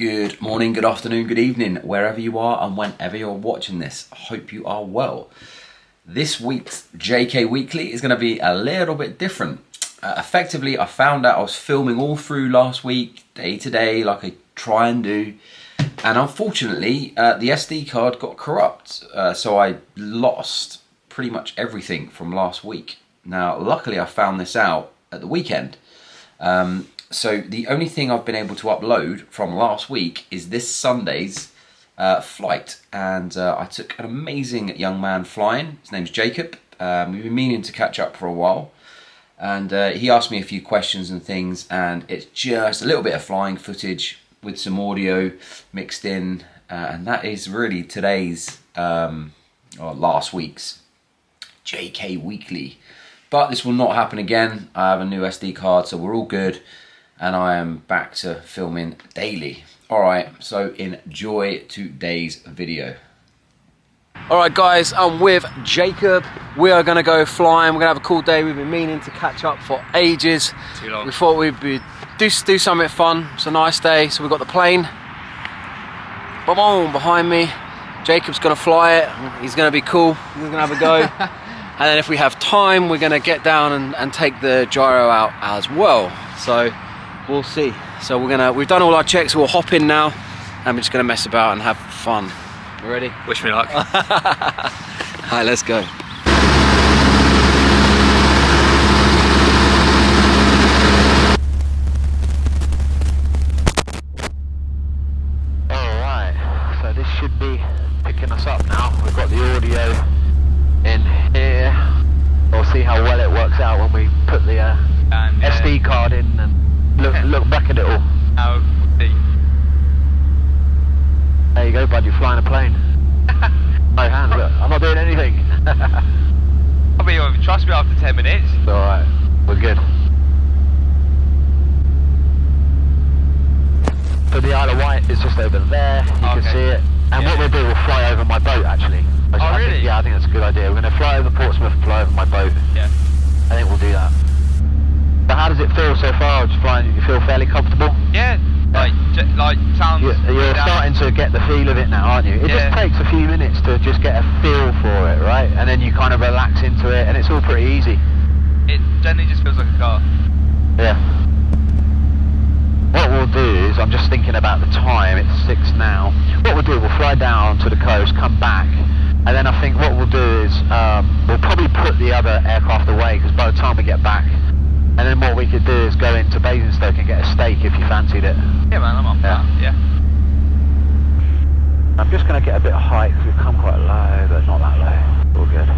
Good morning, good afternoon, good evening, wherever you are and whenever you're watching this. I hope you are well. This week's JK Weekly is going to be a little bit different. Effectively, I found out I was filming all through last week, day to day, like I try and do. And unfortunately, the SD card got corrupt. So I lost pretty much everything from last week. Now, luckily, I found this out at the weekend. So the only thing I've been able to upload from last week is this Sunday's flight. And I took an amazing young man flying. His name's Jacob. We've been meaning to catch up for a while. And he asked me a few questions and things. And it's just a little bit of flying footage with some audio mixed in. And that is really today's, or last week's JK Weekly. But this will not happen again. I have a new SD card, so we're all good. And I am back to filming daily. Alright, so enjoy today's video. Alright guys, I'm with Jacob. We are going to go flying. We're going to have a cool day. We've been meaning to catch up for ages. Too long. We thought we'd do something fun. It's a nice day. So we've got the plane. Boom, behind me. Jacob's going to fly it. He's going to be cool. He's going to have a go. And then if we have time, we're going to get down and take the gyro out as well. So we'll see. So we've done all our checks, we'll hop in now and we're just gonna mess about and have fun. You ready? Wish me luck. Alright, let's go. Alright, so this should be picking us up now. We've got the audio in here. We'll see how well it works out when we put the SD card in and look back at it all. How deep? There you go, bud, you're flying a plane. No hands, look, I'm not doing anything. I'll be over, trust me, after 10 minutes. It's alright, we're good. So the Isle of Wight is just over there, you can see it. And what we'll do, we'll fly over my boat actually. Oh really? I think that's a good idea. We're going to fly over Portsmouth and fly over my boat. Yeah. I think we'll do that. So how does it feel so far? Just flying, you feel fairly comfortable? Yeah, like sounds... You're starting to get the feel of it now, aren't you? It just takes a few minutes to just get a feel for it, right? And then you kind of relax into it, and it's all pretty easy. It generally just feels like a car. Yeah. What we'll do is, I'm just thinking about the time, it's 6 now. What we'll do, we'll fly down to the coast, come back, and then I think what we'll do is, we'll probably put the other aircraft away, because by the time we get back, and then what we could do is go into Basingstoke and get a steak if you fancied it. Yeah man, I'm up for that, yeah. I'm just going to get a bit of height because we've come quite low, but not that low. All good.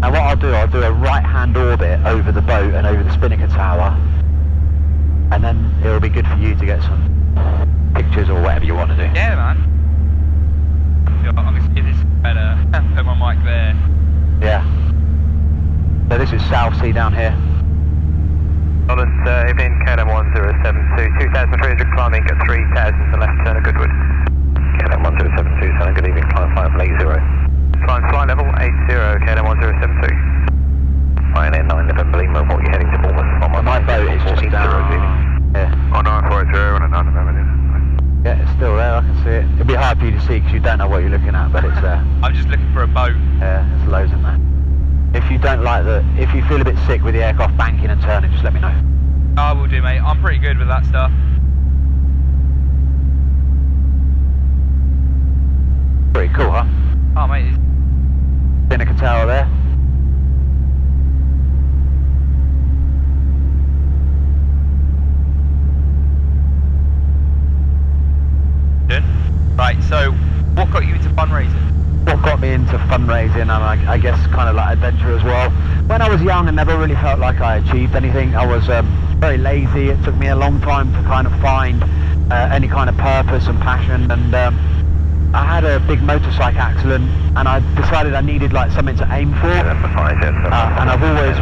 And what I'll do a right-hand orbit over the boat and over the Spinnaker Tower. And then it'll be good for you to get some pictures or whatever you want to do. Yeah man. I'm going to see this better. Put my mic there. Yeah. So this is South Sea down here. Holland, evening, KLM 1072, 2300 climbing at 3000 to left turn of Goodwood. KLM 1072, sound good evening, climb 580. Climb flight level 80, KLM 1072. Flying in 9 November Lima, what you're heading to Bournemouth. On my boat is just down. Yeah. On 940 on a 9 November. Yeah, it's still there, I can see it. It'll be hard for you to see because you don't know what you're looking at, but it's there. I'm just looking for a boat. Yeah, there's loads in there. If you don't like if you feel a bit sick with the aircraft banking and turning, just let me know. I will do mate, I'm pretty good with that stuff. Pretty cool, huh? Oh mate. Spinnaker Tower there. Right, so what got you into fundraising? What got me into fundraising and I guess kind of like adventure as well. When I was young and never really felt like I achieved anything, I was very lazy. It took me a long time to kind of find any kind of purpose and passion, and I had a big motorcycle accident and I decided I needed like something to aim for. And I've always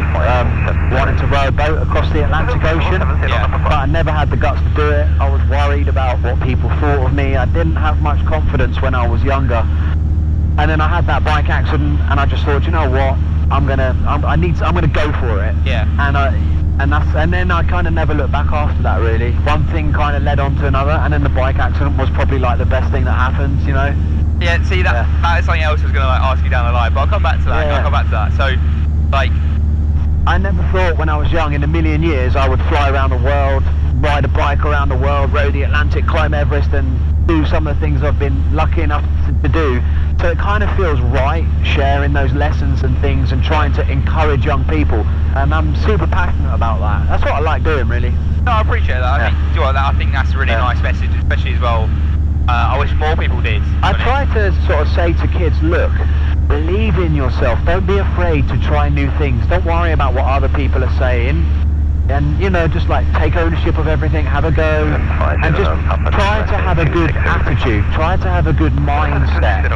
wanted to row a boat across the Atlantic Ocean, but I never had the guts to do it. I was worried about what people thought of me. I didn't have much confidence when I was younger. And then I had that bike accident and I just thought, you know what, I'm gonna go for it. Yeah. And then I kind of never looked back after that, really. One thing kind of led on to another, and then the bike accident was probably like the best thing that happened, you know. Yeah, see, that is something else I was going to like ask you down the line, but I'll come back to that. Yeah. I'll come back to that. So, like, I never thought when I was young, in a million years, I would fly around the world, ride a bike around the world, row the Atlantic, climb Everest, and do some of the things I've been lucky enough to do. So it kind of feels right, sharing those lessons and things and trying to encourage young people. And I'm super passionate about that. That's what I like doing, really. no, I appreciate that. I think that's a really nice message, especially as well. I wish more people did. I try to sort of say to kids, look, believe in yourself. Don't be afraid to try new things. Don't worry about what other people are saying. And, you know, just like take ownership of everything, have a go, and just try to have a good attitude. Try to have a good mindset.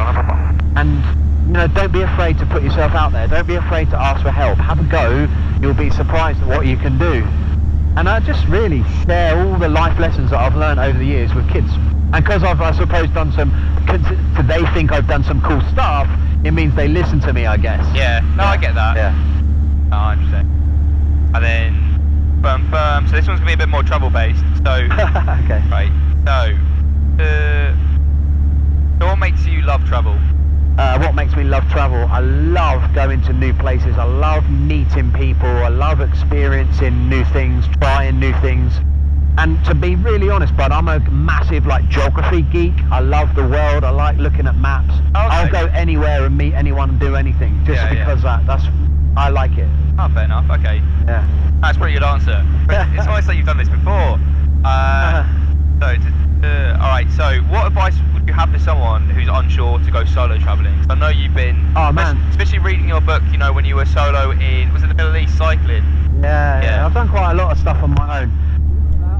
And, you know, don't be afraid to put yourself out there. Don't be afraid to ask for help. Have a go. You'll be surprised at what you can do. And I just really share all the life lessons that I've learned over the years with kids. And because I've, I suppose, done some, they think I've done some cool stuff, it means they listen to me, I guess. Yeah, I get that. Yeah. Oh, I understand. And then, so this one's going to be a bit more trouble-based, so... Okay. Right, so what makes you love travel? What makes me love travel? I love going to new places. I love meeting people. I love experiencing new things, trying new things. And to be really honest, bud, I'm a massive like geography geek. I love the world. I like looking at maps. Okay. I'll go anywhere and meet anyone and do anything just because that's I like it. Oh, fair enough, okay. Yeah. That's a pretty good answer. But it's nice that you've done this before. Alright, so what advice would you have for someone who's unsure to go solo travelling? I know you've been, especially reading your book, you know, when you were solo in, was it the Middle East cycling? Yeah. I've done quite a lot of stuff on my own.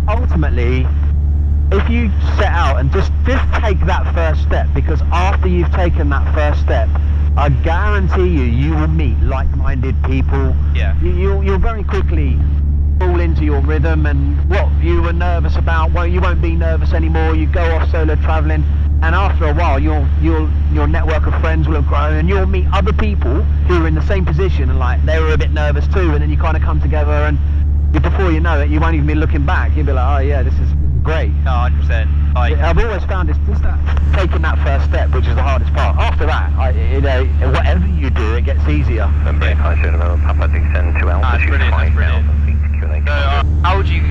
Ultimately, if you set out and just take that first step, because after you've taken that first step, I guarantee you will meet like-minded people. Yeah. You'll very quickly fall into your rhythm, and what you were nervous about, well, you won't be nervous anymore. You go off solo travelling, and after a while, your network of friends will have grown, and you'll meet other people who are in the same position, and like they were a bit nervous too, and then you kind of come together, and before you know it, you won't even be looking back. You'll be like, oh yeah, this is great. No, 100%. Like, I've always found it's just that taking that first step, which is the hardest part. After that, whatever you do, it gets easier. Papa descend to altitude 5,000 feet. So, how would you,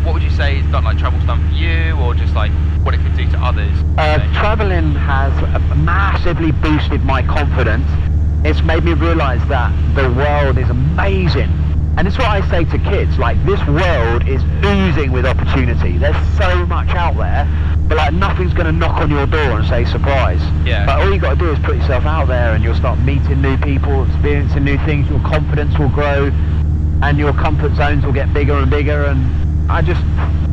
what would you say is like travel's done for you, or just like what it could do to others? Travelling has massively boosted my confidence. It's made me realise that the world is amazing. And it's what I say to kids, like, this world is oozing with opportunity. There's so much out there, but like nothing's going to knock on your door and say surprise. Yeah. But all you got to do is put yourself out there, and you'll start meeting new people, experiencing new things. Your confidence will grow, and your comfort zones will get bigger and bigger. And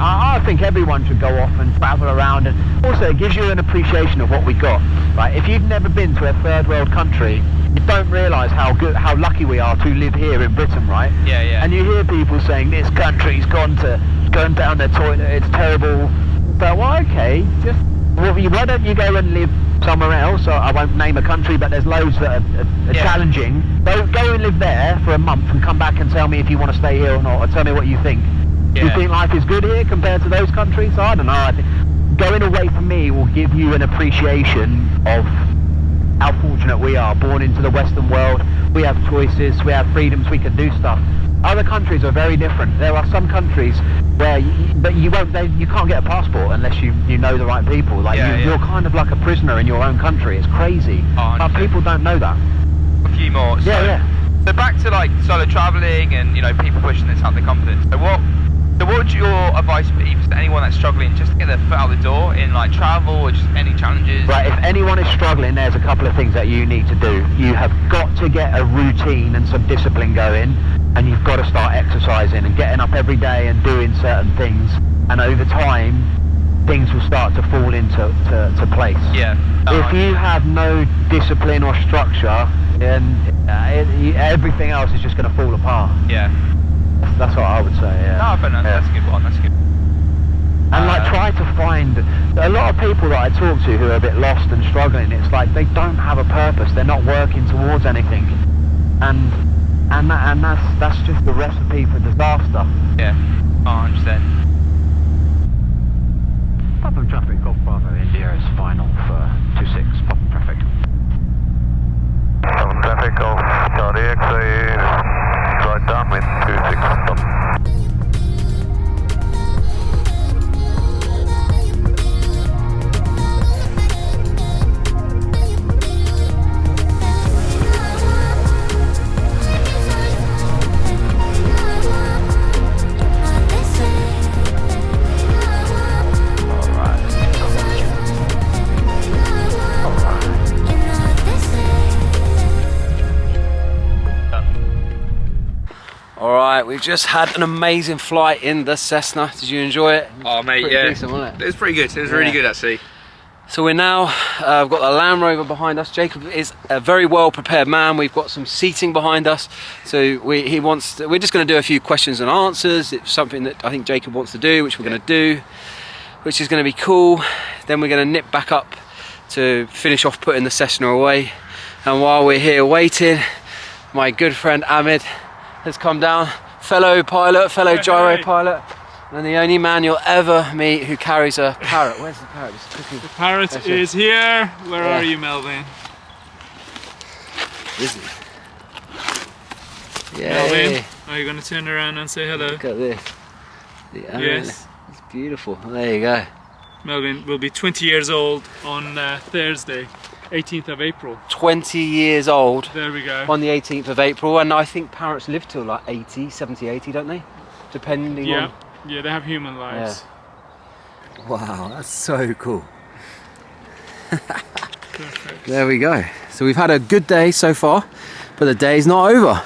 I think everyone should go off and travel around. And also, it gives you an appreciation of what we got. Right? If you've never been to a third world country, you don't realise how lucky we are to live here in Britain, right? Yeah. And you hear people saying this country's gone down the toilet, it's terrible. But well, okay, why don't you go and live somewhere else? I won't name a country, but there's loads that are challenging. Go and live there for a month and come back and tell me if you want to stay here or not, or tell me what you think. Do you think life is good here compared to those countries? I don't know. I think going away for me will give you an appreciation of how fortunate we are, born into the Western world. We have choices, we have freedoms, we can do stuff. Other countries are very different. There are some countries where you can't get a passport unless you know the right people. Like you're kind of like a prisoner in your own country. It's crazy. But people don't know that. A few more. So back to like solo travelling and, you know, people pushing this out their confidence. So what would your advice be to anyone that's struggling just to get their foot out the door in like travel or just any challenges? Right, if anyone is struggling, there's a couple of things that you need to do. You have got to get a routine and some discipline going, and you've got to start exercising and getting up every day and doing certain things, and over time things will start to fall into place. If you have no discipline or structure, then everything else is just going to fall apart. That's what I would say, No, but that's a good one, that's good. And like try to find, a lot of people that I talk to who are a bit lost and struggling, it's like they don't have a purpose, they're not working towards anything. and that's just the recipe for disaster. Yeah. 100%. Papa traffic, Golf Bravo India is final for 26. Papa traffic. Traffic Golf Charlie X-ray, right down with 26. Alright, we've just had an amazing flight in the Cessna. Did you enjoy it? Oh mate, Pretty yeah. decent, wasn't it? It was pretty good. It was really good actually. So we're now, I've got the Land Rover behind us. Jacob is a very well prepared man. We've got some seating behind us. So we're just going to do a few questions and answers. It's something that I think Jacob wants to do, which we're going to do, which is going to be cool. Then we're going to nip back up to finish off putting the Cessna away. And while we're here waiting, my good friend Ahmed has come down, fellow pilot, fellow gyro pilot, and the only man you'll ever meet who carries a parrot. Where's the parrot? The parrot is here. Where are you, Melvin? Is he? Yeah. Melvin, are you going to turn around and say hello? Look at this. Yes. It's beautiful. There you go. Melvin will be 20 years old on Thursday, 18th of April. 20 years old There we go. on the 18th of April, and I think parrots live till like 80, 70, 80, don't they? Depending on... Yeah, they have human lives. Yeah. Wow, that's so cool. Perfect. There we go. So we've had a good day so far, but the day's not over.